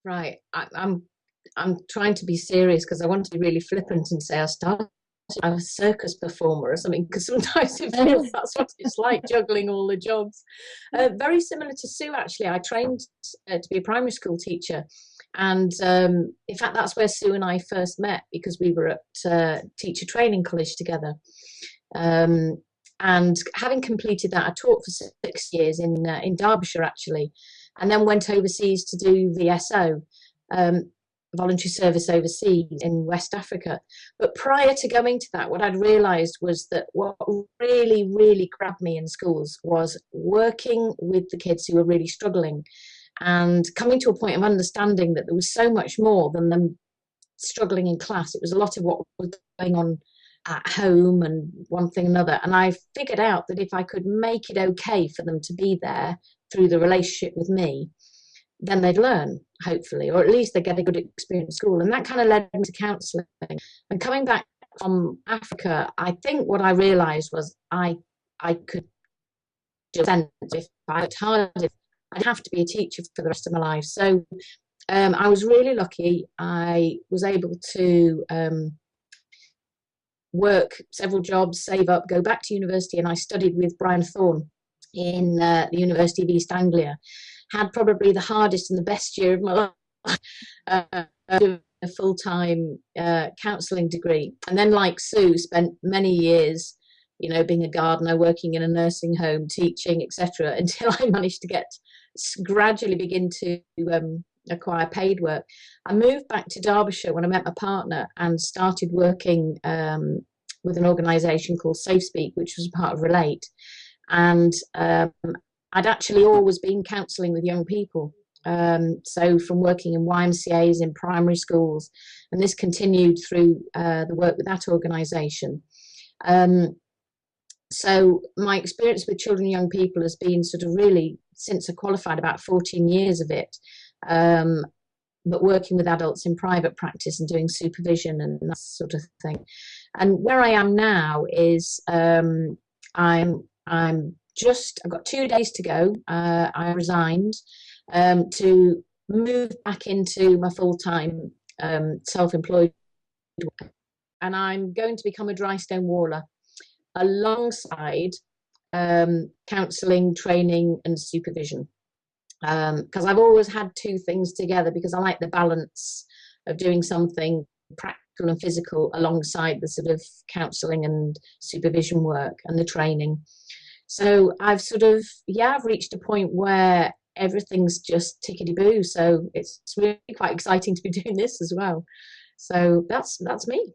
Right. I'm trying to be serious because I want to be really flippant and say I started as a circus performer or something, because sometimes it feels that's what it's like, juggling all the jobs. Very similar to Sue, actually. I trained to be a primary school teacher, and in fact that's where Sue and I first met, because we were at teacher training college together. And having completed that, I taught for 6 years in Derbyshire, actually, and then went overseas to do VSO, voluntary service overseas in West Africa. But prior to going to that, what I'd realised was that what really, really grabbed me in schools was working with the kids who were really struggling, and coming to a point of understanding that there was so much more than them struggling in class. It was a lot of what was going on at home and one thing another. And I figured out that if I could make it okay for them to be there through the relationship with me, then they'd learn, hopefully, or at least they get a good experience at school. And that kind of led me to counselling. And coming back from Africa, I think what I realised was I could just sense, if I worked hard, I'd have to be a teacher for the rest of my life. So I was really lucky. I was able to work several jobs, save up, go back to university, and I studied with Brian Thorne in the University of East Anglia. Had probably the hardest and the best year of my life, doing a full-time counselling degree. And then, like Sue, spent many years, being a gardener, working in a nursing home, teaching, etc., until I managed to gradually begin to acquire paid work. I moved back to Derbyshire when I met my partner and started working with an organisation called SafeSpeak, which was part of Relate. And I'd actually always been counselling with young people. So from working in YMCAs in primary schools, and this continued through the work with that organisation. So my experience with children and young people has been sort of really, since I qualified, about 14 years of it. But working with adults in private practice and doing supervision and that sort of thing. And where I am now is I've got 2 days to go. I resigned to move back into my full-time self-employed work, and I'm going to become a dry stone waller alongside counselling, training and supervision. Because I've always had two things together, because I like the balance of doing something practical and physical alongside the sort of counselling and supervision work and the training. So I've I've reached a point where everything's just tickety-boo. So it's really quite exciting to be doing this as well. So that's me.